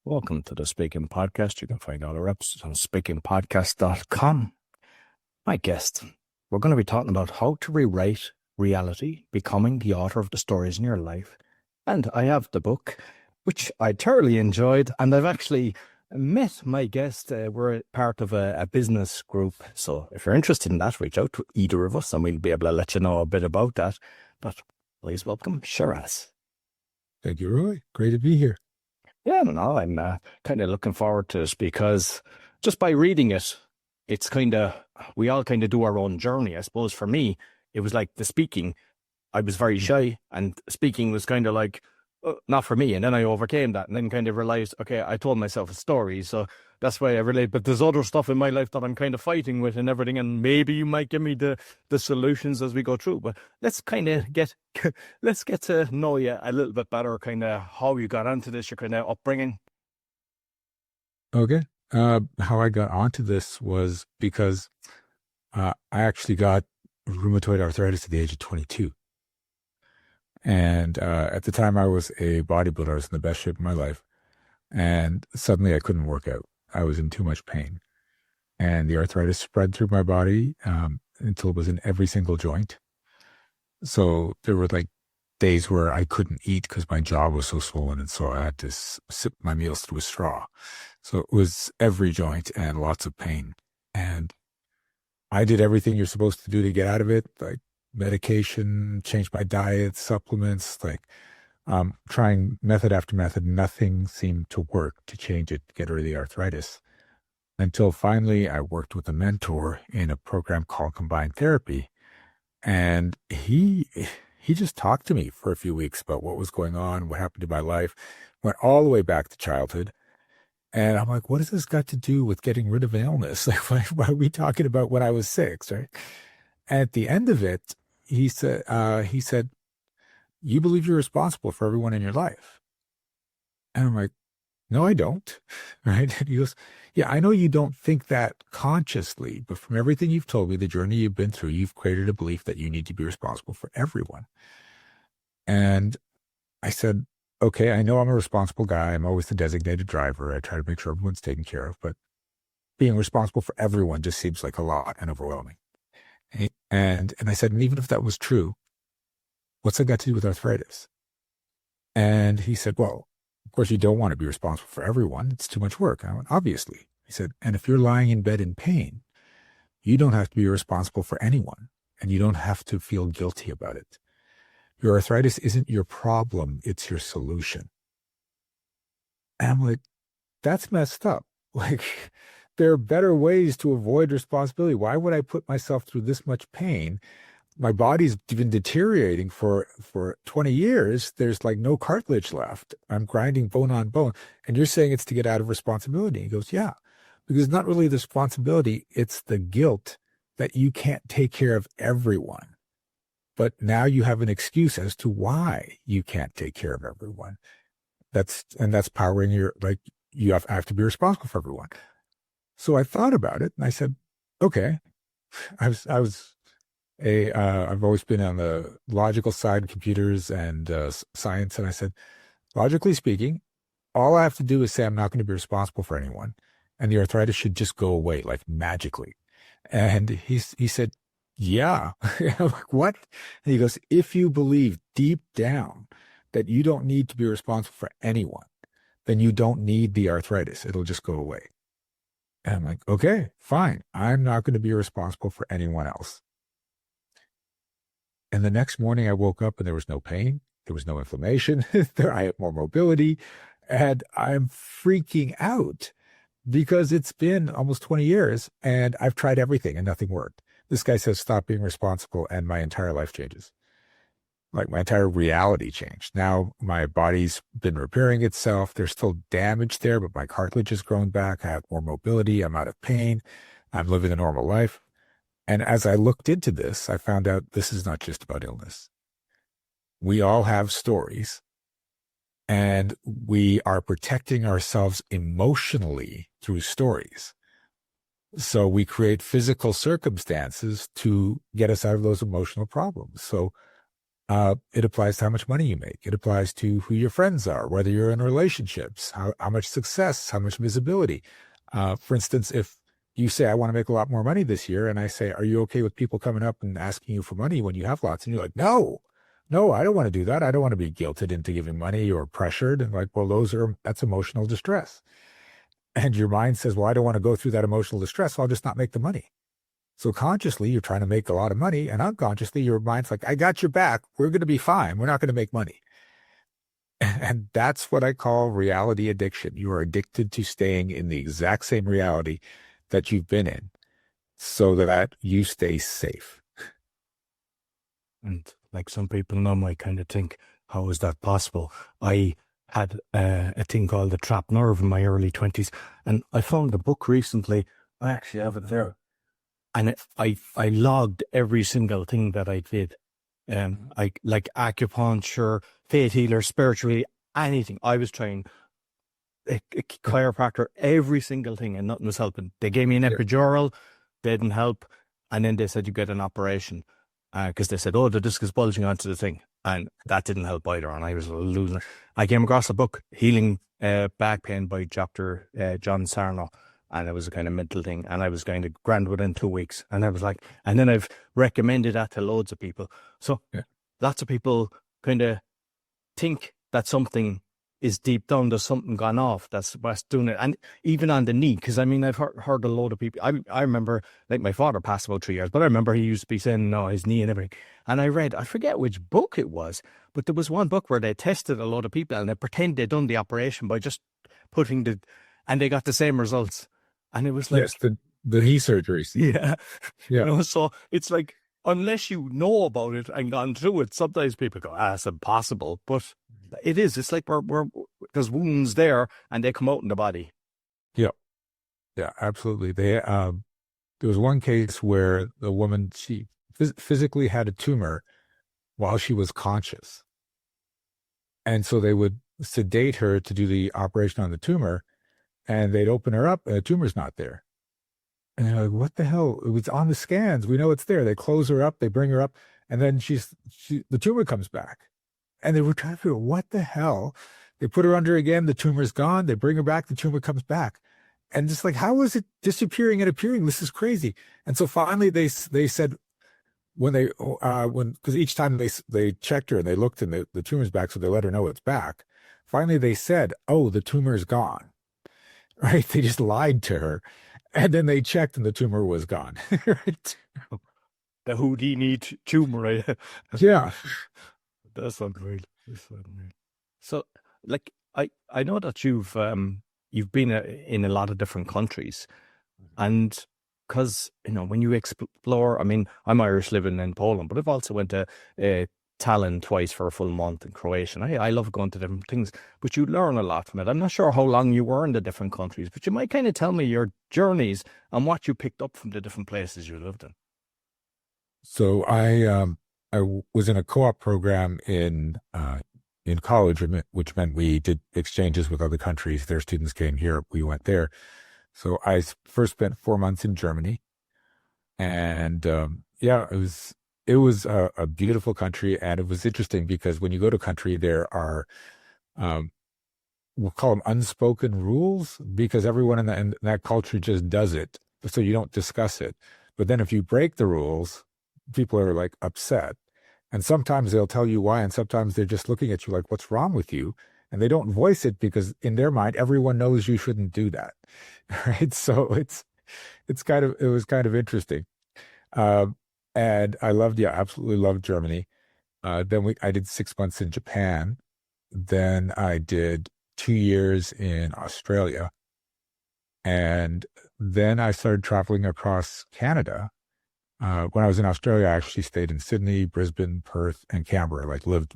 Welcome to the Speaking Podcast. You can find all our episodes on speakingpodcast.com. My guest, we're going to be talking about how to rewrite reality, becoming the author of the stories in your life. And I have the book, which I thoroughly enjoyed. And I've actually met my guest. We're part of a business group. So if you're interested in that, reach out to either of us and we'll be able to let you know a bit about that. But please welcome Shiraz. Thank you, Roy. Great to be here. Yeah, no, I'm kind of looking forward to this because just by reading it, it's we all kind of do our own journey. I suppose for me, it was like the speaking. I was very shy and speaking was kind of like, not for me. And then I overcame that and then kind of realized, okay, I told myself a story. So that's why I relate. But there's other stuff in my life that I'm kind of fighting with and everything. And maybe you might give me the solutions as we go through. But let's kind of get to know you a little bit better, kind of how you got onto this, your kind of upbringing. Okay. How I got onto this was because I actually got rheumatoid arthritis at the age of 22. And at the time I was a bodybuilder. I was in the best shape of my life. And suddenly I couldn't work out. I was in too much pain. And the arthritis spread through my body until it was in every single joint. So there were like days where I couldn't eat because my jaw was so swollen. And so I had to sip my meals through a straw. So it was every joint and lots of pain. And I did everything you're supposed to do to get out of it, like medication, change my diet, supplements, trying method after method. Nothing seemed to work to change it, get rid of the arthritis. Until finally I worked with a mentor in a program called Combined Therapy. And he just talked to me for a few weeks about what was going on, what happened to my life, went all the way back to childhood. And I'm like, what has this got to do with getting rid of an illness? Like, why are we talking about when I was 6, right? And at the end of it, he said, you believe you're responsible for everyone in your life. And I'm like, no, I don't. Right? And he goes, yeah, I know you don't think that consciously, but from everything you've told me, the journey you've been through, you've created a belief that you need to be responsible for everyone. And I said, okay, I know I'm a responsible guy. I'm always the designated driver. I try to make sure everyone's taken care of, but being responsible for everyone just seems like a lot and overwhelming. And I said, and even if that was true, what's that got to do with arthritis? And he said, well, of course you don't want to be responsible for everyone. It's too much work. I went, obviously. He said, and if you're lying in bed in pain, you don't have to be responsible for anyone and you don't have to feel guilty about it. Your arthritis isn't your problem. It's your solution. And I'm like, that's messed up. Like, there are better ways to avoid responsibility. Why would I put myself through this much pain? My body's been deteriorating for 20 years. There's like no cartilage left. I'm grinding bone on bone. And you're saying it's to get out of responsibility. He goes, yeah, because it's not really the responsibility. It's the guilt that you can't take care of everyone. But now you have an excuse as to why you can't take care of everyone. That's powering you have to be responsible for everyone. So I thought about it and I said, okay, I've always been on the logical side of computers and science. And I said, logically speaking, all I have to do is say I'm not going to be responsible for anyone. And the arthritis should just go away like magically. And he said, yeah. I'm like, what? And he goes, if you believe deep down that you don't need to be responsible for anyone, then you don't need the arthritis. It'll just go away. And I'm like, okay, fine. I'm not going to be responsible for anyone else. And the next morning I woke up and there was no pain. There was no inflammation. I had more mobility. And I'm freaking out because it's been almost 20 years and I've tried everything and nothing worked. This guy says, stop being responsible. And my entire life changes. Like my entire reality changed. Now my body's been repairing itself. There's still damage there, but my cartilage has grown back. I have more mobility. I'm out of pain. I'm living a normal life. And as I looked into this, I found out this is not just about illness. We all have stories and we are protecting ourselves emotionally through stories. So we create physical circumstances to get us out of those emotional problems. So It applies to how much money you make. It applies to who your friends are, whether you're in relationships, how much success, how much visibility. For instance, if you say, I want to make a lot more money this year, and I say, are you okay with people coming up and asking you for money when you have lots? And you're like, no, I don't want to do that. I don't want to be guilted into giving money or pressured. And like, well, that's emotional distress. And your mind says, well, I don't want to go through that emotional distress, so I'll just not make the money. So consciously, you're trying to make a lot of money, and unconsciously, your mind's like, I got your back. We're going to be fine. We're not going to make money. And that's what I call reality addiction. You are addicted to staying in the exact same reality that you've been in so that you stay safe. And like some people now might kind of think, how is that possible? I had a thing called the trapped nerve in my early 20s, and I found a book recently. I actually have it there. And I logged every single thing that I did. I like acupuncture, faith healer, spiritually, anything. I was trying a chiropractor, every single thing, and nothing was helping. They gave me an epidural, they didn't help. And then they said, you get an operation. Because they said, oh, the disc is bulging onto the thing. And that didn't help either. And I was losing it. I came across a book, Healing Back Pain by Dr. John Sarno. And it was a kind of mental thing. And I was going to grand within 2 weeks. And I was like, and then I've recommended that to loads of people. So lots of people kind of think that something is deep down, there's something gone off that's what's doing it. And even on the knee, because I mean, I've heard a load of people. I remember, like, my father passed about 3 years, but I remember he used to be saying, no, his knee and everything. And I read, I forget which book it was, but there was one book where they tested a lot of people and they pretend they'd done the operation by just and they got the same results. And it was like, yes, the knee surgeries. Yeah. You know, so it's like, unless you know about it and gone through it, sometimes people go, it's impossible. But it is. It's like there's wounds there and they come out in the body. Yeah, absolutely. There was one case where the woman, she physically had a tumor while she was conscious. And so they would sedate her to do the operation on the tumor, and they'd open her up and the tumor's not there. And they're like, what the hell? It was on the scans. We know it's there. They close her up, they bring her up, and then the tumor comes back. And they were trying to figure out what the hell. They put her under again, the tumor's gone. They bring her back, the tumor comes back. And just like, how is it disappearing and appearing? This is crazy. And so finally they said, because each time they checked her and they looked and the tumor's back, so they let her know it's back. Finally they said, oh, the tumor's gone. Right? They just lied to her. And then they checked and the tumor was gone. Right? The Houdini tumor, right? Yeah. That's unreal. So, like, I know that you've been in a lot of different countries, and because, you know, when you explore, I mean, I'm Irish living in Poland, but I've also went to Tallinn twice for a full month in Croatia. And I love going to different things, but you learn a lot from it. I'm not sure how long you were in the different countries, but you might kind of tell me your journeys and what you picked up from the different places you lived in. So I was in a co-op program in college, which meant we did exchanges with other countries. Their students came here, we went there. So I first spent 4 months in Germany, and it was a beautiful country, and it was interesting because when you go to a country, there are we'll call them unspoken rules, because everyone in that culture just does it, so you don't discuss it. But then if you break the rules, people are like upset. And sometimes they'll tell you why, and sometimes they're just looking at you like, what's wrong with you? And they don't voice it because in their mind, everyone knows you shouldn't do that. Right? So it was kind of interesting. And I absolutely loved Germany. Then I did 6 months in Japan. Then I did 2 years in Australia. And then I started traveling across Canada. When I was in Australia, I actually stayed in Sydney, Brisbane, Perth, and Canberra, like lived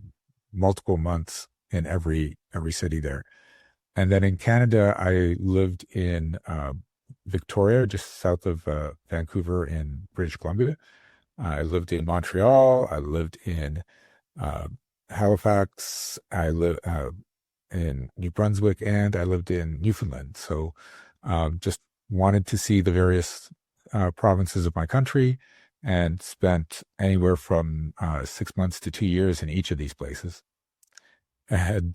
multiple months in every city there. And then in Canada, I lived in Victoria, just south of Vancouver in British Columbia. I lived in Montreal. I lived in Halifax. I lived in New Brunswick, and I lived in Newfoundland. So just wanted to see the various provinces of my country. and spent anywhere from 6 months to 2 years in each of these places. And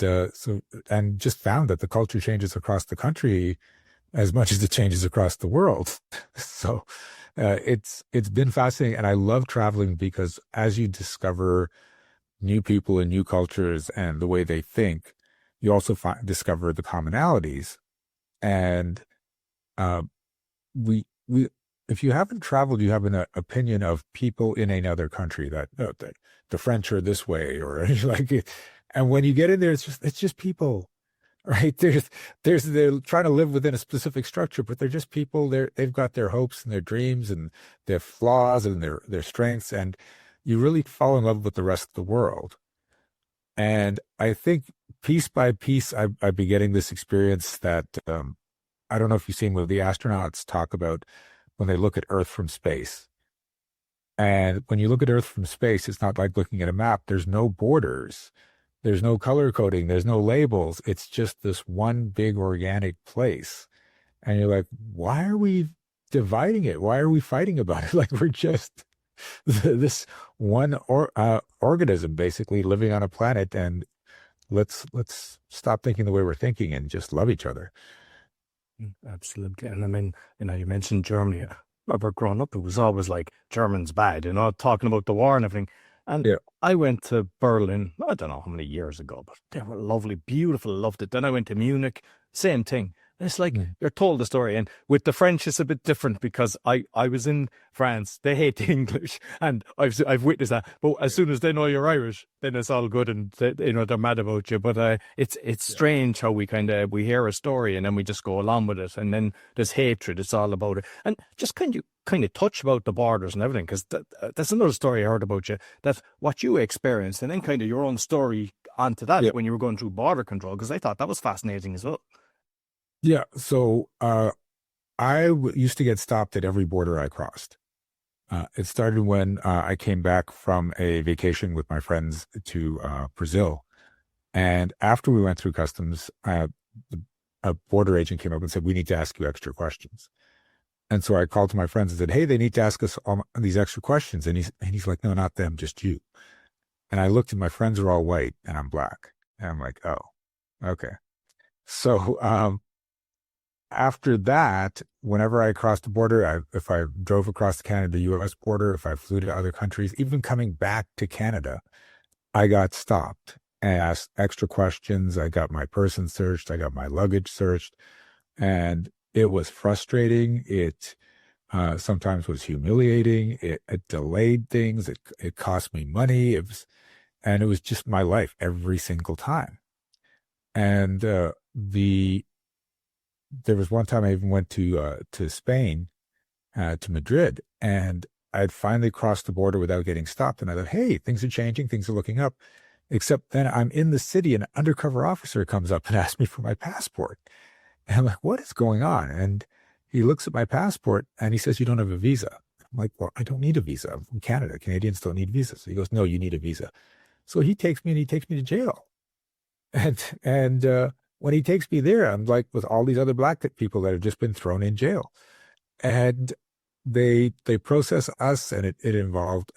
just found that the culture changes across the country as much as it changes across the world. So it's been fascinating, and I love traveling because as you discover new people and new cultures and the way they think, you also discover the commonalities. And uh, we if you haven't traveled, you have an opinion of people in another country that the French are this way, or like it. And when you get in there, it's just people, right? They're trying to live within a specific structure, but they're just people. They've got their hopes and their dreams and their flaws and their strengths, and you really fall in love with the rest of the world. And I think piece by piece, I've been getting this experience that I don't know if you've seen what the astronauts talk about when they look at Earth from space. And when you look at Earth from space, it's not like looking at a map. There's no borders. There's no color coding. There's no labels. It's just this one big organic place. And you're like, why are we dividing it? Why are we fighting about it? Like we're just this one organism basically living on a planet, and let's stop thinking the way we're thinking and just love each other. Absolutely. And I mean, you mentioned Germany. Remember growing up, it was always like German's bad, talking about the war and everything. And Yeah. I went to Berlin, I don't know how many years ago, but they were lovely, beautiful, loved it. Then I went to Munich, same thing. It's like you're told the story. And with the French, it's a bit different because I was in France. They hate the English, and I've witnessed that. But as soon as they know you're Irish, then it's all good, and they're mad about you. But it's strange how we hear a story and then we just go along with it, and then there's hatred. It's all about it. And just kind of touch about the borders and everything, because that's another story I heard about you, that what you experienced, and then kind of your own story onto that when you were going through border control, because I thought that was fascinating as well. Yeah. So I used to get stopped at every border I crossed. It started when I came back from a vacation with my friends to Brazil. And after we went through customs, a border agent came up and said, "We need to ask you extra questions." And so I called to my friends and said, "Hey, they need to ask us all these extra questions." And he's like, "No, not them, just you." And I looked, and my friends are all white and I'm black. And I'm like, "Oh, okay." So after that, whenever I crossed the border, if I drove across the Canada-US border, if I flew to other countries, even coming back to Canada, I got stopped and asked extra questions. I got my person searched. I got my luggage searched. And it was frustrating. It sometimes was humiliating. It delayed things. It cost me money. And it was just my life every single time. And there was one time I even went to Spain, to Madrid, and I'd finally crossed the border without getting stopped. And I thought, hey, things are changing, things are looking up. Except then I'm in the city, and an undercover officer comes up and asks me for my passport. And I'm like, what is going on? And he looks at my passport and he says, "You don't have a visa." I'm like, "Well, I don't need a visa. I'm from Canada. Canadians don't need visas." So he goes, "No, you need a visa." So he takes me to jail. And when he takes me there, I'm like with all these other black people that have just been thrown in jail. And they process us, and it involved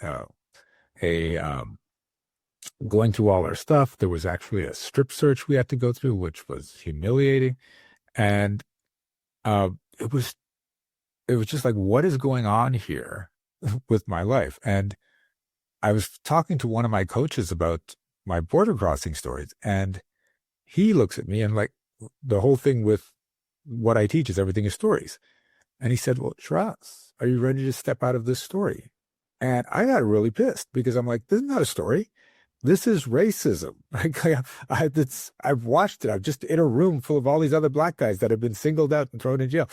going through all our stuff. There was actually a strip search we had to go through, which was humiliating. And it was just like, what is going on here with my life? And I was talking to one of my coaches about my border crossing stories, and he looks at me and like, the whole thing with what I teach is everything is stories. And he said, "Well, Shiraz, are you ready to step out of this story?" And I got really pissed because I'm like, this is not a story. This is racism. I've watched it. I'm just in a room full of all these other black guys that have been singled out and thrown in jail,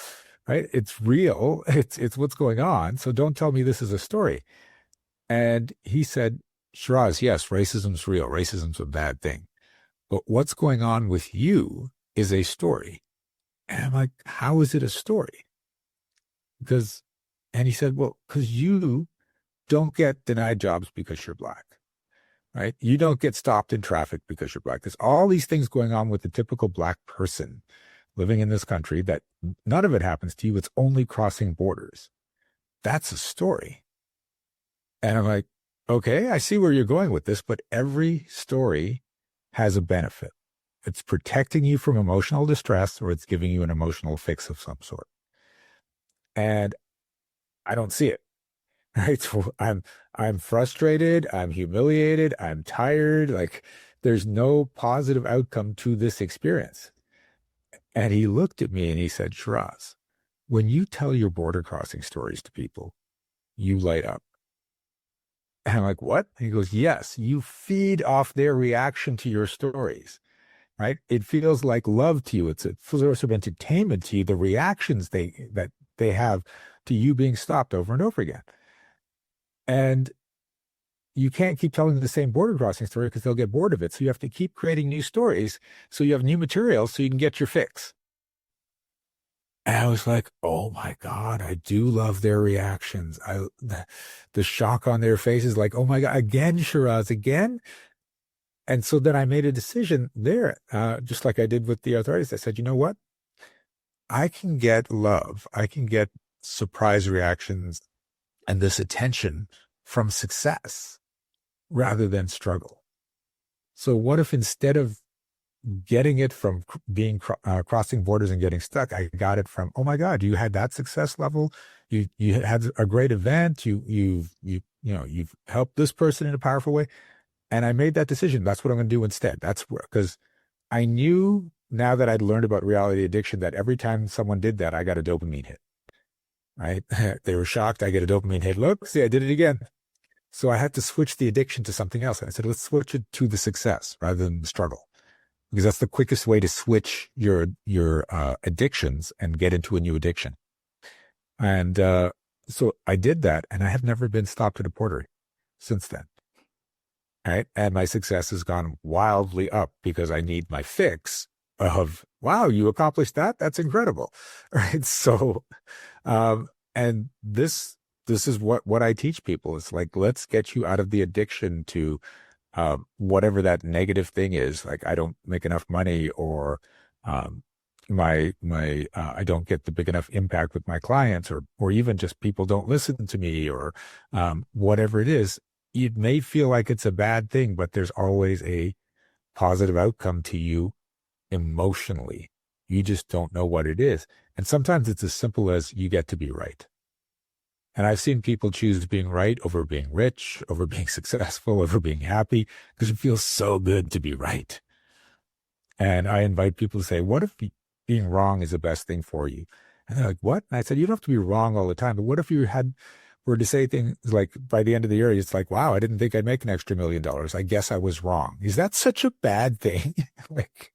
right? It's real. It's what's going on. So don't tell me this is a story. And he said, "Shiraz, yes, racism's real. Racism's a bad thing. But what's going on with you is a story." And I'm like, "How is it a story?" And he said, "Well, because you don't get denied jobs because you're black, right? You don't get stopped in traffic because you're black. There's all these things going on with the typical black person living in this country that none of it happens to you. It's only crossing borders. That's a story." And I'm like, okay, I see where you're going with this, but every story has a benefit. It's protecting you from emotional distress, or it's giving you an emotional fix of some sort. And I don't see it. Right. So I'm frustrated, I'm humiliated, I'm tired. Like there's no positive outcome to this experience. And he looked at me and he said, Shiraz, when you tell your border crossing stories to people, you light up. And I'm like, what? And he goes, yes, you feed off their reaction to your stories, right? It feels like love to you. It's a source of entertainment to you, the reactions that they have to you being stopped over and over again. And you can't keep telling the same border crossing story because they'll get bored of it. So you have to keep creating new stories so you have new material so you can get your fix. And I was like, oh my God, I do love their reactions. The shock on their faces, like, oh my God, again, Shiraz, again. And so then I made a decision there, just like I did with the arthritis. I said, you know what? I can get love. I can get surprise reactions and this attention from success rather than struggle. So what if instead of getting it from being crossing borders and getting stuck, I got it from, oh my God, you had that success level. You had a great event. You've helped this person in a powerful way. And I made that decision. That's what I'm going to do instead. Because I knew now that I'd learned about reality addiction that every time someone did that, I got a dopamine hit, right? They were shocked. I get a dopamine hit. Look, see, I did it again. So I had to switch the addiction to something else. And I said, let's switch it to the success rather than the struggle, because that's the quickest way to switch your addictions and get into a new addiction. And so I did that, and I have never been stopped at a porter since then. Right. And my success has gone wildly up because I need my fix of, wow, you accomplished that? That's incredible. Right. So, and this is what I teach people. It's like, let's get you out of the addiction to whatever that negative thing is. Like, I don't make enough money, or I don't get the big enough impact with my clients, or even just people don't listen to me, or whatever it is. It may feel like it's a bad thing, but there's always a positive outcome to you emotionally. You just don't know what it is. And sometimes it's as simple as you get to be right. And I've seen people choose being right over being rich, over being successful, over being happy, because it feels so good to be right. And I invite people to say, what if being wrong is the best thing for you? And they're like, what? And I said, you don't have to be wrong all the time, but what if you were to say things like, by the end of the year, it's like, wow, I didn't think I'd make an extra $1 million. I guess I was wrong. Is that such a bad thing? Like,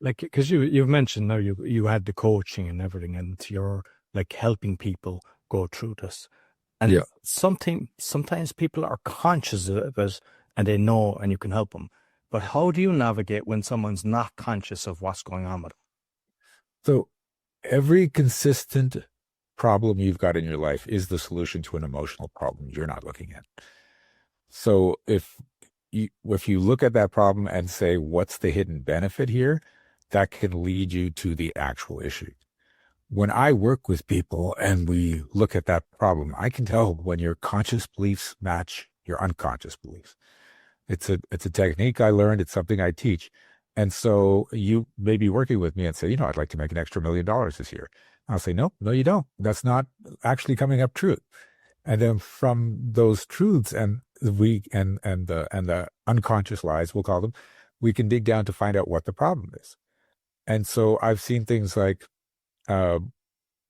because you've mentioned now you had the coaching and everything, and you're like helping people go through this. And yeah. Sometimes people are conscious of it and they know, and you can help them. But how do you navigate when someone's not conscious of what's going on with them? So every consistent problem you've got in your life is the solution to an emotional problem you're not looking at. So if you look at that problem and say, what's the hidden benefit here? That can lead you to the actual issue. When I work with people and we look at that problem, I can tell when your conscious beliefs match your unconscious beliefs. It's a technique I learned. It's something I teach. And so you may be working with me and say, I'd like to make an extra $1 million this year. I'll say, no, you don't. That's not actually coming up true. And then from those truths and the unconscious lies, we'll call them, we can dig down to find out what the problem is. And so I've seen things like,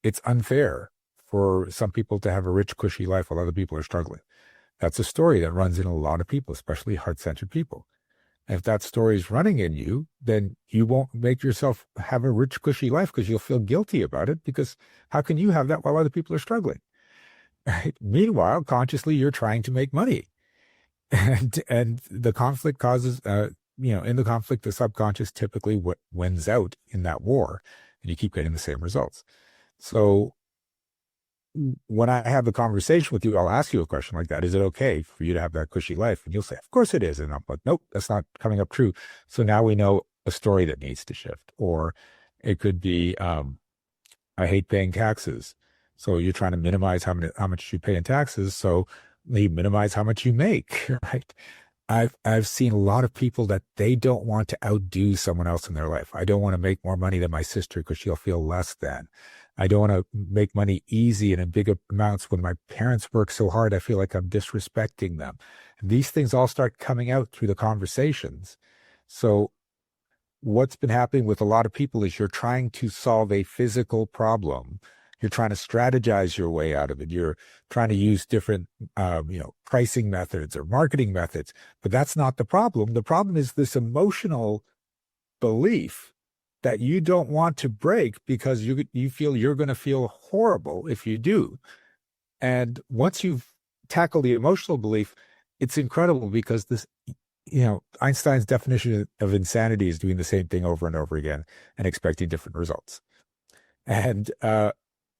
it's unfair for some people to have a rich, cushy life while other people are struggling. That's a story that runs in a lot of people, especially heart-centered people. And if that story is running in you, then you won't make yourself have a rich, cushy life because you'll feel guilty about it, because how can you have that while other people are struggling? Right? Meanwhile, consciously, you're trying to make money. And the conflict causes, in the conflict, the subconscious typically wins out in that war, and you keep getting the same results. So when I have the conversation with you, I'll ask you a question like that. Is it okay for you to have that cushy life? And you'll say, of course it is. And I'm like, nope, that's not coming up true. So now we know a story that needs to shift. Or it could be, I hate paying taxes. So you're trying to minimize how much you pay in taxes. So you minimize how much you make, right? I've seen a lot of people that they don't want to outdo someone else in their life. I don't want to make more money than my sister because she'll feel less than. I don't want to make money easy and in big amounts when my parents work so hard. I feel like I'm disrespecting them. And these things all start coming out through the conversations. So what's been happening with a lot of people is you're trying to solve a physical problem. You're trying to strategize your way out of it. You're trying to use different, pricing methods or marketing methods, but that's not the problem. The problem is this emotional belief that you don't want to break because you feel you're going to feel horrible if you do. And once you've tackled the emotional belief, it's incredible because this, Einstein's definition of insanity is doing the same thing over and over again and expecting different results. And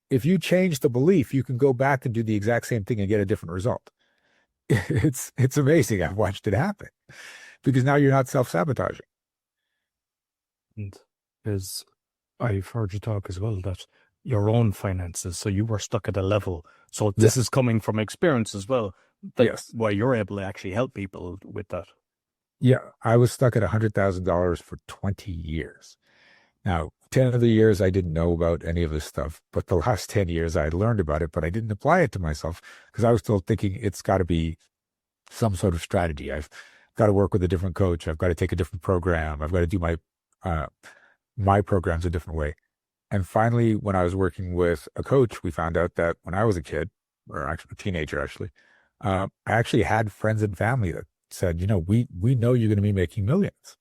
if you change the belief, you can go back and do the exact same thing and get a different result. It's amazing. I've watched it happen because now you're not self-sabotaging. And because I've heard you talk as well that your own finances, so you were stuck at a level. So this is coming from experience as well. That's why you're able to actually help people with that. Yeah, I was stuck at $100,000 for 20 years. Now, 10 of the years I didn't know about any of this stuff, but the last 10 years I learned about it, but I didn't apply it to myself because I was still thinking it's got to be some sort of strategy. I've got to work with a different coach. I've got to take a different program. I've got to do my programs a different way. And finally, when I was working with a coach, we found out that when I was a kid, or actually a teenager, I actually had friends and family that said, we know you're going to be making millions.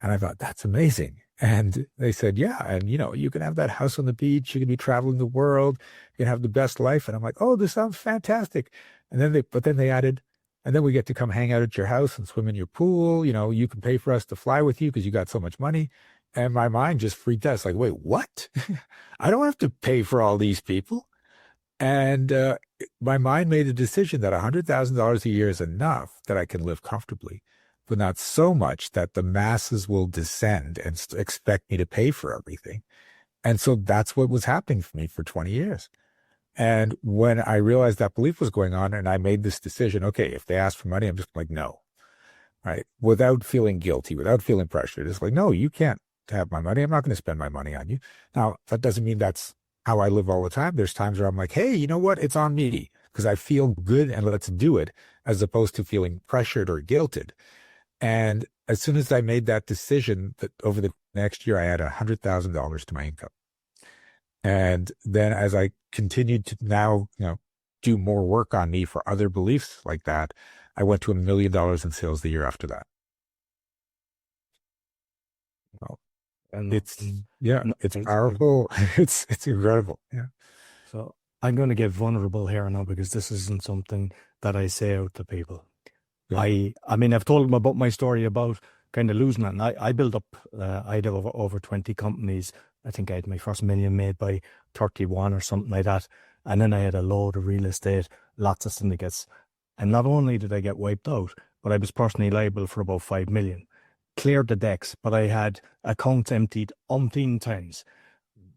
And I thought, that's amazing. And they said, yeah. And, you can have that house on the beach. You can be traveling the world. You can have the best life. And I'm like, oh, this sounds fantastic. And then they added, and then we get to come hang out at your house and swim in your pool. You can pay for us to fly with you because you got so much money. And my mind just freaked out. It's like, wait, what? I don't have to pay for all these people. And my mind made a decision that $100,000 a year is enough that I can live comfortably, but not so much that the masses will descend and expect me to pay for everything. And so that's what was happening for me for 20 years. And when I realized that belief was going on and I made this decision, okay, if they ask for money, I'm just like, no, right? Without feeling guilty, without feeling pressured. It's like, no, you can't have my money. I'm not going to spend my money on you. Now, that doesn't mean that's how I live all the time. There's times where I'm like, hey, you know what? It's on me because I feel good and let's do it, as opposed to feeling pressured or guilted. And as soon as I made that decision, that over the next year, I had $100,000 to my income. And then as I continued to now, do more work on me for other beliefs like that, I went to $1 million in sales the year after that. Well, and it's powerful. It's incredible. Yeah. So I'm going to get vulnerable here now because this isn't something that I say out to people. Yeah. I mean, I've told them about my story about kind of losing it. And I built up, I had over 20 companies. I think I had my first million made by 31 or something like that. And then I had a load of real estate, lots of syndicates. And not only did I get wiped out, but I was personally liable for about 5 million. Cleared the decks, but I had accounts emptied umpteen times.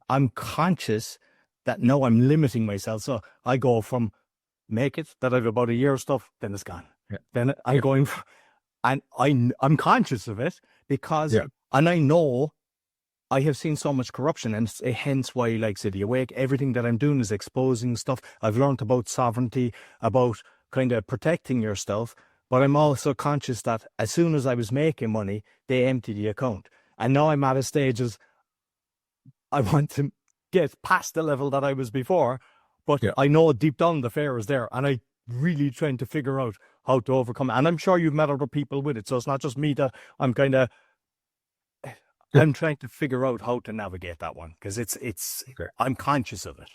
I'm conscious that now I'm limiting myself. So I go from make it, that I've about a year of stuff, then it's gone. Yeah. Then I'm going for, and I'm conscious of it because, and I know I have seen so much corruption, and hence why, like City Awake, everything that I'm doing is exposing stuff. I've learned about sovereignty, about kind of protecting yourself, but I'm also conscious that as soon as I was making money, they empty the account. And now I'm at a stage as I want to get past the level that I was before, but I know deep down the fear is there, and I really trying to figure out how to overcome it. And I'm sure you've met other people with it, so it's not just me that I'm kind of, I'm trying to figure out how to navigate that one because it's I'm conscious of it.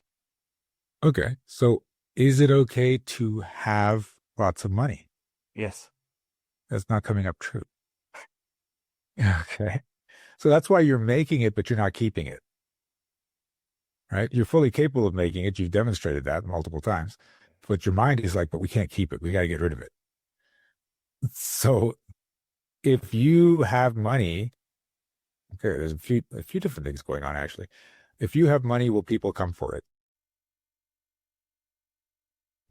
Okay. So is it okay to have lots of money? Yes. That's not coming up true. Okay. So that's why you're making it, but you're not keeping it. Right? You're fully capable of making it. You've demonstrated that multiple times. But your mind is like, but we can't keep it. We got to get rid of it. So if you have money, okay, there's a few different things going on, actually. If you have money, will people come for it?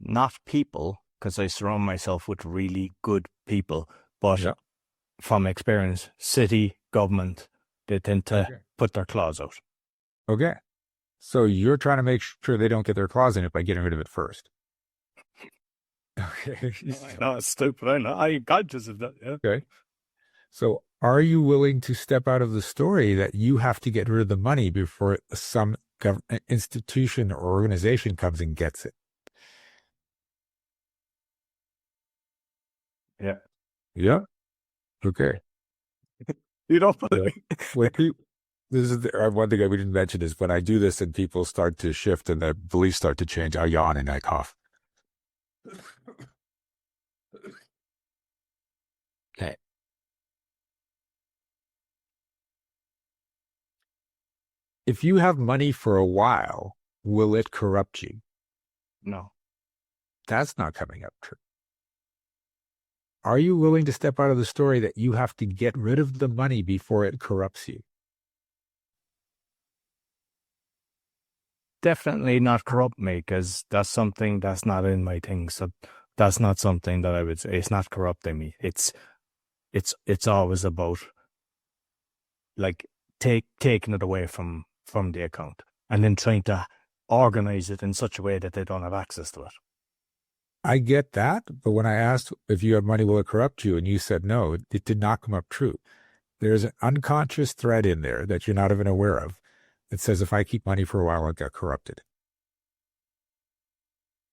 not people, because I surround myself with really good people, but from experience, city, government, they tend to put their claws out. Okay. So you're trying to make sure they don't get their claws in it by getting rid of it first. Okay. No, it's stupid. I know. I'm conscious of that. Yeah. Okay. So are you willing to step out of the story that you have to get rid of the money before some institution or organization comes and gets it? Yeah. Yeah. Okay. You don't. When people, this is one thing we didn't mention is when I do this and people start to shift and their beliefs start to change, I yawn and I cough. Okay. If you have money for a while, will it corrupt you? No. That's not coming up true. Are you willing to step out of the story that you have to get rid of the money before it corrupts you? Definitely not corrupt me, because that's something that's not in my thing. So that's not something that I would say. It's not corrupting me. It's always about like taking it away from the account and then trying to organize it in such a way that they don't have access to it. I get that, but when I asked if you have money, will it corrupt you? And you said no, it did not come up true. There's an unconscious thread in there that you're not even aware of that says if I keep money for a while, I'll get corrupted.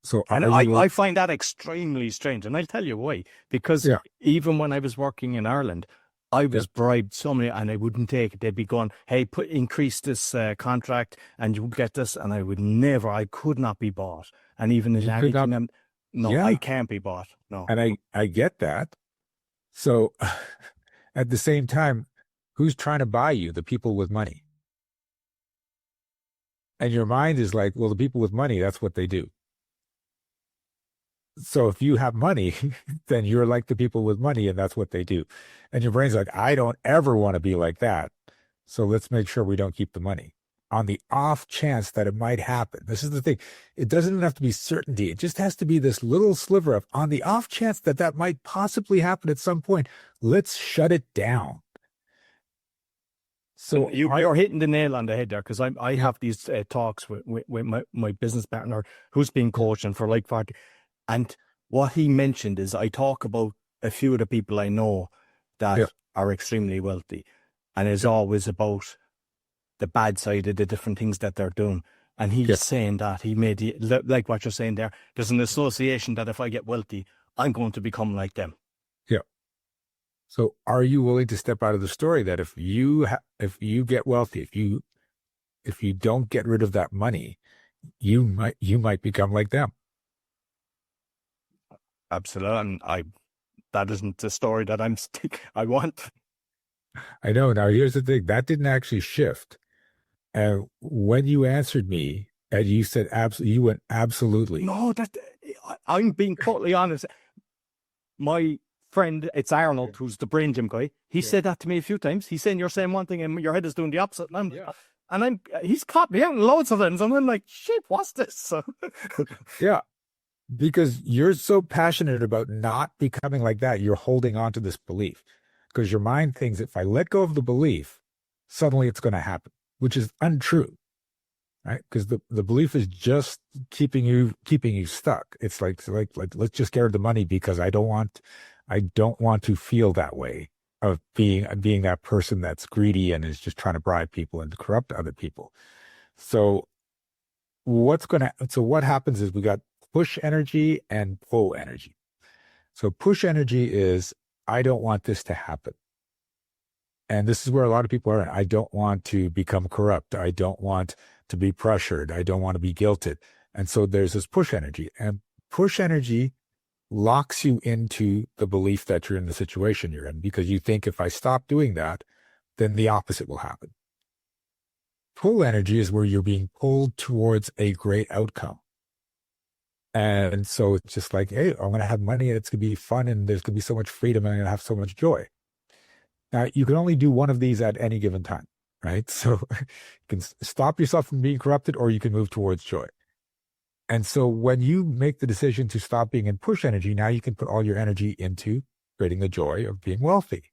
So and I find that extremely strange, and I'll tell you why. Because even when I was working in Ireland, I was bribed so many, and I wouldn't take it. They'd be going, "Hey, increase this contract, and you get this," and I would never. I could not be bought, and even in anything, I can't be bought. No, and I get that. So, at the same time, who's trying to buy you? The people with money. And your mind is like, well, the people with money, that's what they do. So if you have money, then you're like the people with money, and that's what they do. And your brain's like, I don't ever want to be like that. So let's make sure we don't keep the money. On the off chance that it might happen. This is the thing. It doesn't even have to be certainty. It just has to be this little sliver of, on the off chance that that might possibly happen at some point, let's shut it down. So you're hitting the nail on the head there, because I have these talks with my business partner who's been coaching for like 40. And what he mentioned is I talk about a few of the people I know that are extremely wealthy, and it's always about the bad side of the different things that they're doing. And he's saying that he made, like what you're saying there, there's an association that if I get wealthy, I'm going to become like them. Yeah. So are you willing to step out of the story that if you get wealthy, if you don't get rid of that money, you might become like them? Absolutely. And that isn't the story that I want. I know. Now here's the thing. That didn't actually shift. And when you answered me and you said absolutely, you went absolutely. No, I'm being totally honest. My friend, it's Arnold, who's the brain gym guy. He said that to me a few times. He's saying you're saying one thing and your head is doing the opposite. And he's caught me out loads of times. And I'm like, shit, what's this? So. Yeah. Because you're so passionate about not becoming like that, you're holding on to this belief. Because your mind thinks if I let go of the belief, suddenly it's going to happen, which is untrue, right? Because the belief is just keeping you stuck. It's like let's just get rid of the money because I don't want to feel that way of being that person that's greedy and is just trying to bribe people and to corrupt other people. So what happens is we got push energy and pull energy. So push energy is, I don't want this to happen. And this is where a lot of people are. I don't want to become corrupt. I don't want to be pressured. I don't want to be guilted. And so there's this push energy. And push energy locks you into the belief that you're in the situation you're in, because you think if I stop doing that, then the opposite will happen. Pull energy is where you're being pulled towards a great outcome. And so it's just like, hey, I'm going to have money and it's going to be fun and there's going to be so much freedom and I'm going to have so much joy. Now, you can only do one of these at any given time, right? So you can stop yourself from being corrupted or you can move towards joy. And so when you make the decision to stop being in push energy, now you can put all your energy into creating the joy of being wealthy.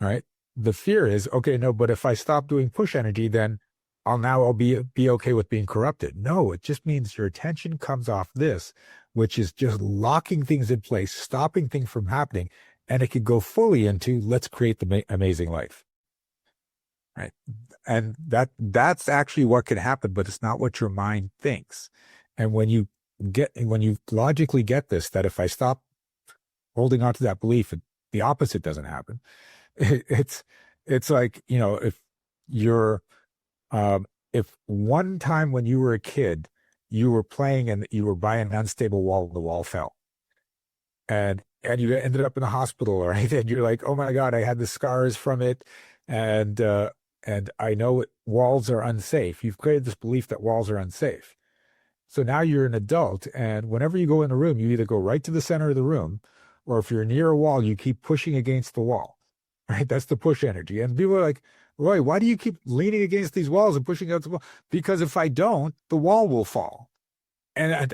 Right? The fear is, okay, no, but if I stop doing push energy, then I'll be okay with being corrupted. No, it just means your attention comes off this, which is just locking things in place, stopping things from happening, and it could go fully into let's create the amazing life. Right? And that's actually what can happen, but it's not what your mind thinks. And when you logically get this, that if I stop holding on to that belief, the opposite doesn't happen. It's like, if you're if one time when you were a kid you were playing and you were by an unstable wall and the wall fell and you ended up in the hospital, right? And you're like, oh my God, I had the scars from it, and I know walls are unsafe. You've created this belief that walls are unsafe. So now you're an adult, and whenever you go in a room, you either go right to the center of the room, or if you're near a wall, you keep pushing against the wall. Right? That's the push energy. And people are like, Roy, why do you keep leaning against these walls and pushing against the wall? Because if I don't, the wall will fall. And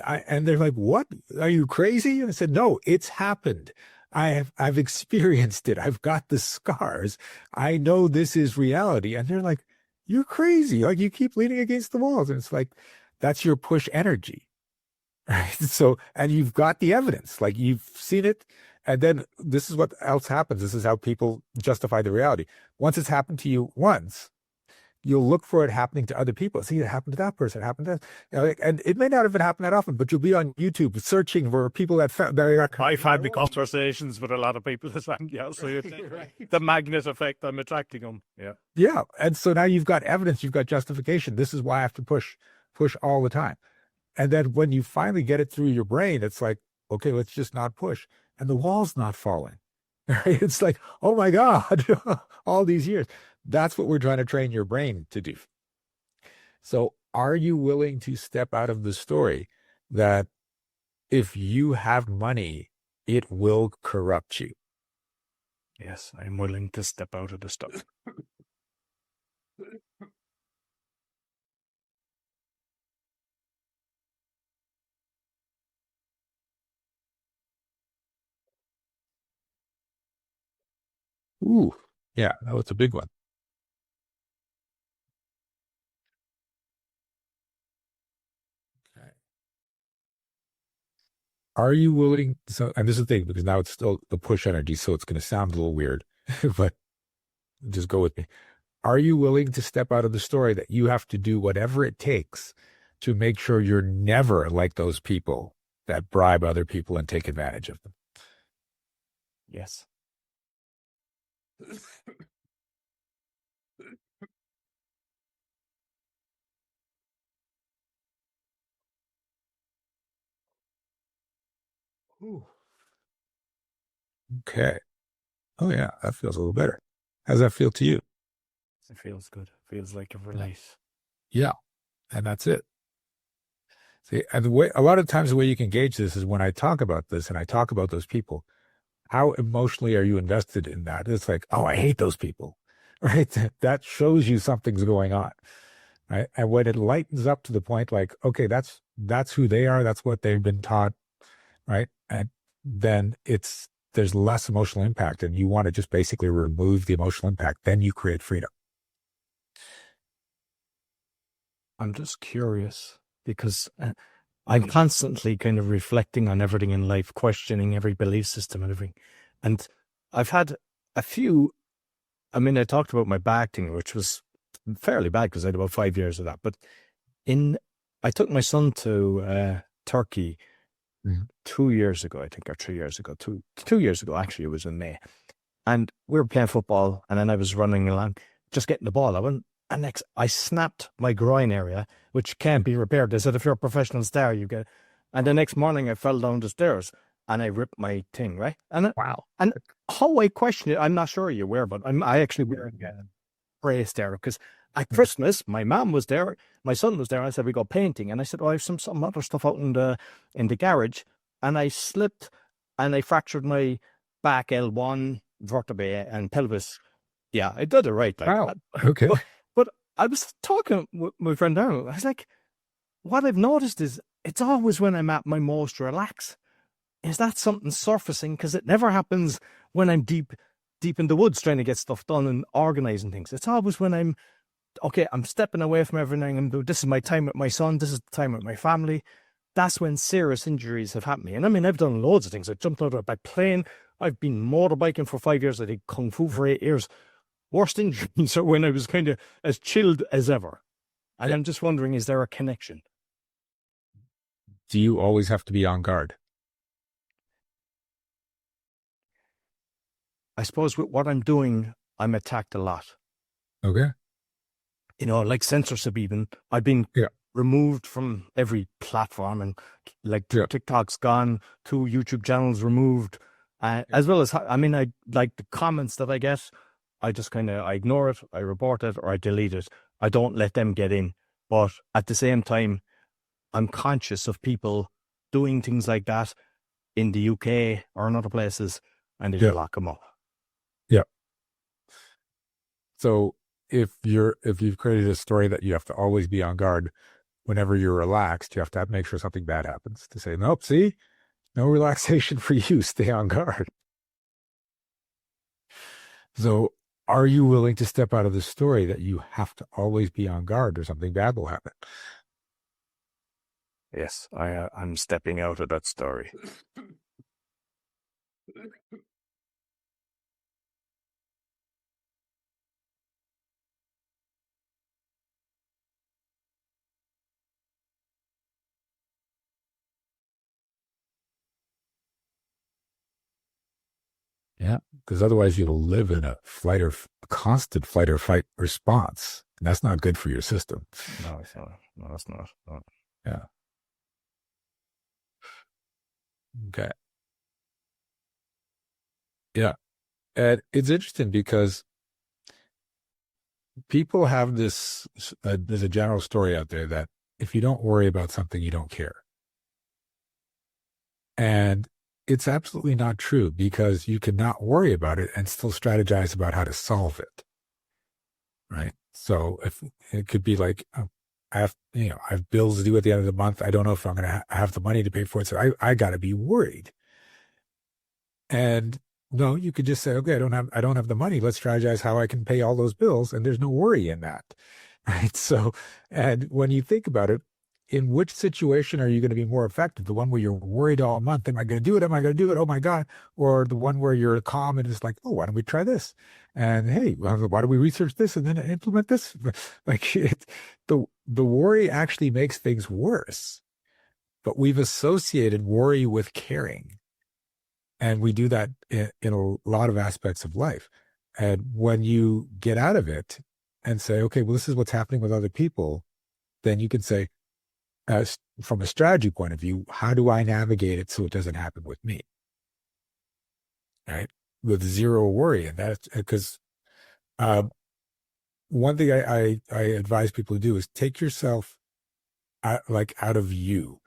they're like, what? Are you crazy? And I said, no, it's happened. I've experienced it. I've got the scars. I know this is reality. And they're like, you're crazy. Like, you keep leaning against the walls. And it's like, that's your push energy. Right? So, and you've got the evidence, like you've seen it. And then this is what else happens. This is how people justify the reality. Once it's happened to you once, you'll look for it happening to other people. See, it happened to that person, it happened to that. And it may not even happen that often, but you'll be on YouTube searching for people that I've had the conversations with a lot of people that saying, yeah, so right. The magnet effect, I'm attracting them. Yeah. Yeah. And so now you've got evidence, you've got justification. This is why I have to push all the time. And then when you finally get it through your brain, it's like, okay, let's just not push. And the wall's not falling. Right? It's like, oh my God, all these years. That's what we're trying to train your brain to do. So are you willing to step out of the story that if you have money, it will corrupt you? Yes, I'm willing to step out of the stuff. Ooh, yeah, that was a big one. Okay. Are you willing? So, and this is the thing, because now it's still the push energy, so it's going to sound a little weird, but just go with me. Are you willing to step out of the story that you have to do whatever it takes to make sure you're never like those people that bribe other people and take advantage of them? Yes. Ooh. Okay. Oh yeah, that feels a little better. How does that feel to you? It feels good. It feels like a release. Yeah. And that's it. See, and a lot of times the way you can gauge this is when I talk about this and I talk about those people, how emotionally are you invested in that? It's like, oh, I hate those people, right? That shows you something's going on, right? And when it lightens up to the point, like, okay, that's who they are. That's what they've been taught, right? And then there's less emotional impact, and you want to just basically remove the emotional impact. Then you create freedom. I'm just curious because I'm constantly kind of reflecting on everything in life, questioning every belief system and everything. And I've had a few, I talked about my back thing, which was fairly bad because I had about 5 years of that. But I took my son to Turkey 2 years ago, I think, or 3 years ago. 2 years ago, actually, it was in May. And we were playing football, and then I was running along, just getting the ball. And next, I snapped my groin area, which can't be repaired. They said, if you're a professional star, you get it. And the next morning, I fell down the stairs, and I ripped my thing, right? And wow. And how I questioned it, I'm not sure you were, but I actually wearing a brace there, because at Christmas, my mom was there, my son was there. I said, we go painting. And I said, I have some other stuff out in the garage. And I slipped, and I fractured my back L1 vertebrae and pelvis. Yeah, I did it right. Wow. Okay. But I was talking with my friend Darryl. I was like, what I've noticed is it's always when I'm at my most relaxed. Is that something surfacing? Because it never happens when I'm deep in the woods trying to get stuff done and organizing things. It's always when I'm stepping away from everything. This is my time with my son. This is the time with my family. That's when serious injuries have happened to me. And I mean, I've done loads of things. I jumped out of by plane. I've been motorbiking for 5 years. I did Kung Fu for 8 years. Worst injuries are when I was kind of as chilled as ever. And I'm just wondering, is there a connection? Do you always have to be on guard? I suppose with what I'm doing, I'm attacked a lot. Okay. Like censorship even. I've been removed from every platform, and like TikTok's gone, 2 YouTube channels removed, as well as, I like the comments that I get, I just I ignore it, I report it, or I delete it. I don't let them get in. But at the same time, I'm conscious of people doing things like that in the UK or in other places, and they just lock them up. Yeah. So if you've created a story that you have to always be on guard, whenever you're relaxed, you have to make sure something bad happens to say, nope, see, no relaxation for you. Stay on guard. So are you willing to step out of the story that you have to always be on guard or something bad will happen? Yes, I'm stepping out of that story. Yeah, because otherwise you'll live in a constant flight or fight response, and that's not good for your system. No, it's not. No, it's not. No. Yeah. Okay. Yeah, and it's interesting because people have this. There's a general story out there that if you don't worry about something, you don't care, and it's absolutely not true, because you cannot worry about it and still strategize about how to solve it. Right. So if it could be like, I have bills due at the end of the month. I don't know if I'm going to have the money to pay for it. So I got to be worried. And no, you could just say, okay, I don't have the money. Let's strategize how I can pay all those bills. And there's no worry in that. Right. So, and when you think about it, in which situation are you going to be more effective? The one where you're worried all month, am I going to do it? Am I going to do it? Oh my God. Or the one where you're calm and it's like, oh, why don't we try this? And hey, why don't we research this and then implement this? Like the worry actually makes things worse, but we've associated worry with caring. And we do that in a lot of aspects of life. And when you get out of it and say, okay, well, this is what's happening with other people, then you can say, from a strategy point of view, how do I navigate it so it doesn't happen with me? Right? With zero worry. And that's because one thing I advise people to do is take yourself out of you.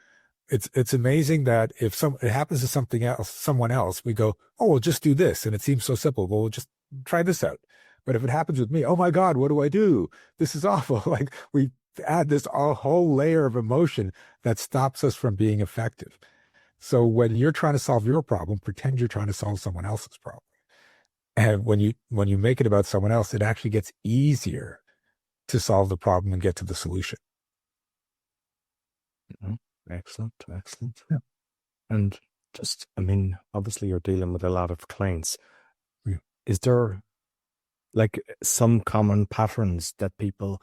It's amazing that if it happens to someone else, we go, oh, we'll just do this. And it seems so simple. Well, we'll just try this out. But if it happens with me, oh my God, what do I do? This is awful. Like we add this whole layer of emotion that stops us from being effective. So when you're trying to solve your problem, pretend you're trying to solve someone else's problem. And when you make it about someone else, it actually gets easier to solve the problem and get to the solution. Mm-hmm. Excellent. Yeah. And just, obviously you're dealing with a lot of clients. Yeah. Is there like some common patterns that people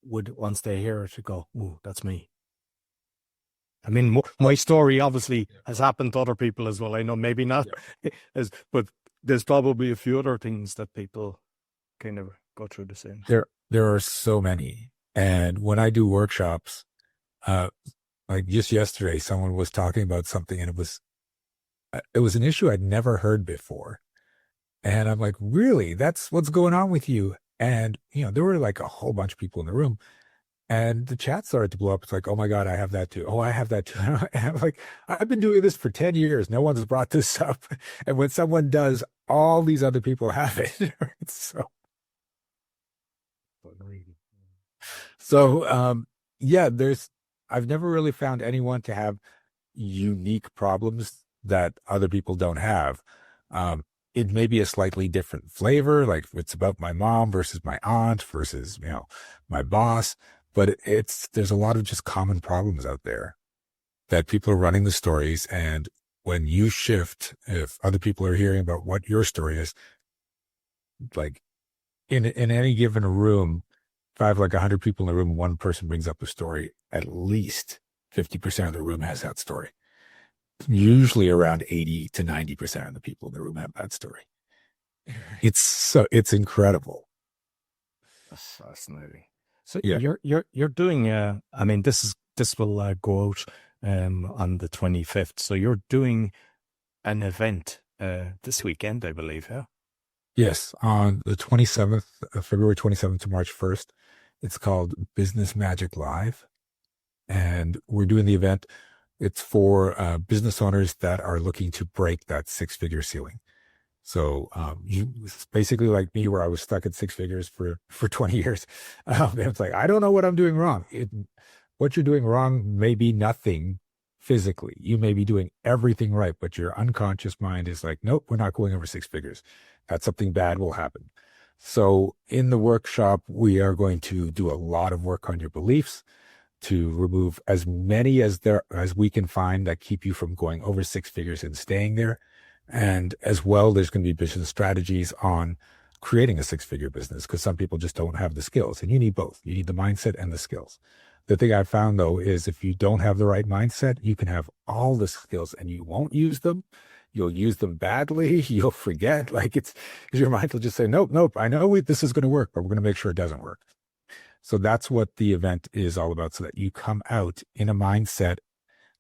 would, once they hear it, to go, "Ooh, that's me"? My story obviously has happened to other people as well. I know maybe not, but there's probably a few other things that people kind of go through the same. There are so many. And when I do workshops, like just yesterday, someone was talking about something, and it was an issue I'd never heard before. And I'm like, really? That's what's going on with you? And, there were like a whole bunch of people in the room, and the chat started to blow up. It's like, oh my God, I have that too. Oh, I have that too. And I'm like, I've been doing this for 10 years. No one's brought this up. And when someone does, all these other people have it. So, yeah, I've never really found anyone to have unique problems that other people don't have. It may be a slightly different flavor, like if it's about my mom versus my aunt versus, my boss, but there's a lot of just common problems out there that people are running the stories. And when you shift, if other people are hearing about what your story is, like in any given room, if I have like 100 people in the room, one person brings up a story, at least 50% of the room has that story. Usually around 80 to 90% of the people in the room have that story. It's incredible. That's fascinating. So Yeah. you're doing, I mean, this will go out on the 25th. So you're doing an event this weekend, I believe, yeah? Yes, on the 27th, February 27th to March 1st. It's called Business Magic Live. And we're doing the event. It's for business owners that are looking to break that six-figure ceiling. So it's basically like me, where I was stuck at six figures for 20 years. It's like, I don't know what I'm doing wrong. What you're doing wrong may be nothing physically. You may be doing everything right, but your unconscious mind is like, nope, we're not going over six figures. That something bad will happen. So in the workshop, we are going to do a lot of work on your beliefs to remove as many as we can find that keep you from going over six figures and staying there. And as well, there's going to be business strategies on creating a six-figure business, because some people just don't have the skills, and you need both. You need the mindset and the skills. The thing I found, though, is if you don't have the right mindset, you can have all the skills and you won't use them. You'll use them badly. You'll forget, because your mind will just say, nope, I know this is going to work, but we're going to make sure it doesn't work. So that's what the event is all about, so that you come out in a mindset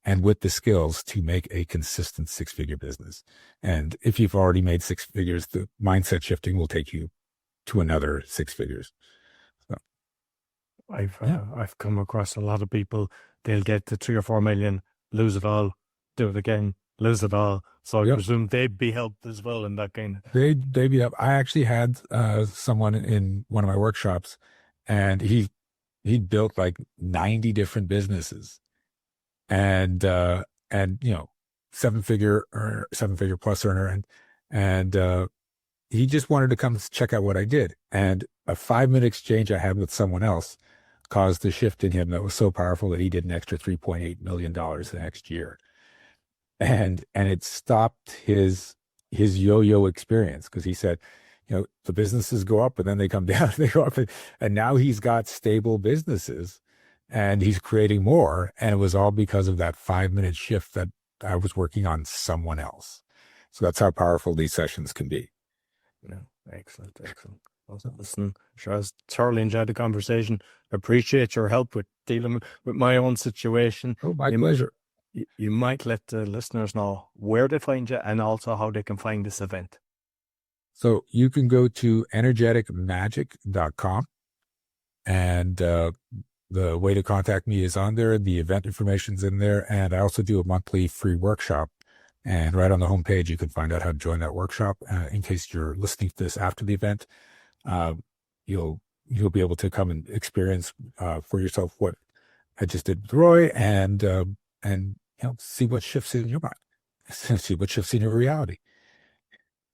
and with the skills to make a consistent six-figure business. And if you've already made six figures, the mindset shifting will take you to another six figures. So, I've come across a lot of people, they'll get to 3 or 4 million, lose it all, do it again, lose it all. So I presume they'd be helped as well in that kind of... They'd be up. I actually had someone in one of my workshops, and he built like 90 different businesses. And seven figure plus earner. And he just wanted to come check out what I did. And a 5-minute exchange I had with someone else caused a shift in him that was so powerful that he did an extra $3.8 million the next year. And it stopped his yo-yo experience, because he said, the businesses go up and then they come down, they go up. And now he's got stable businesses. And he's creating more. And it was all because of that 5-minute shift that I was working on someone else. So that's how powerful these sessions can be. Excellent. Well, listen, Shiraz, thoroughly enjoyed the conversation. Appreciate your help with dealing with my own situation. Oh, my pleasure. You might let the listeners know where they find you and also how they can find this event. So you can go to energeticmagic.com, and the way to contact me is on there. The event information's in there. And I also do a monthly free workshop. And right on the homepage, you can find out how to join that workshop. In case you're listening to this after the event, you'll be able to come and experience for yourself what I just did with Roy, and see what shifts in your mind, see what shifts in your reality.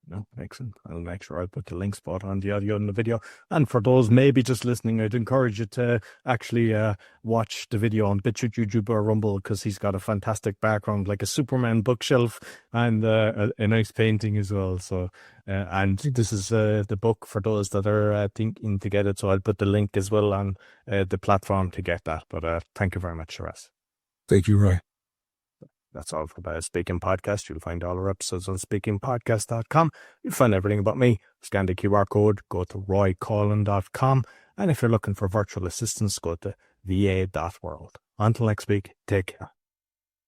No, excellent. I'll make sure I put the link spot on the audio and the video. And for those maybe just listening, I'd encourage you to actually watch the video on BitChute, YouTube, or Rumble, because he's got a fantastic background, like a Superman bookshelf and a nice painting as well. So, and this is the book for those that are thinking to get it. So I'll put the link as well on the platform to get that. But thank you very much, Shiraz. Thank you, Roy. That's all for the Speaking Podcast. You'll find all our episodes on speakingpodcast.com. You'll find everything about me. Scan the QR code, go to roycollin.com. And if you're looking for virtual assistance, go to va.world. Until next week, take care.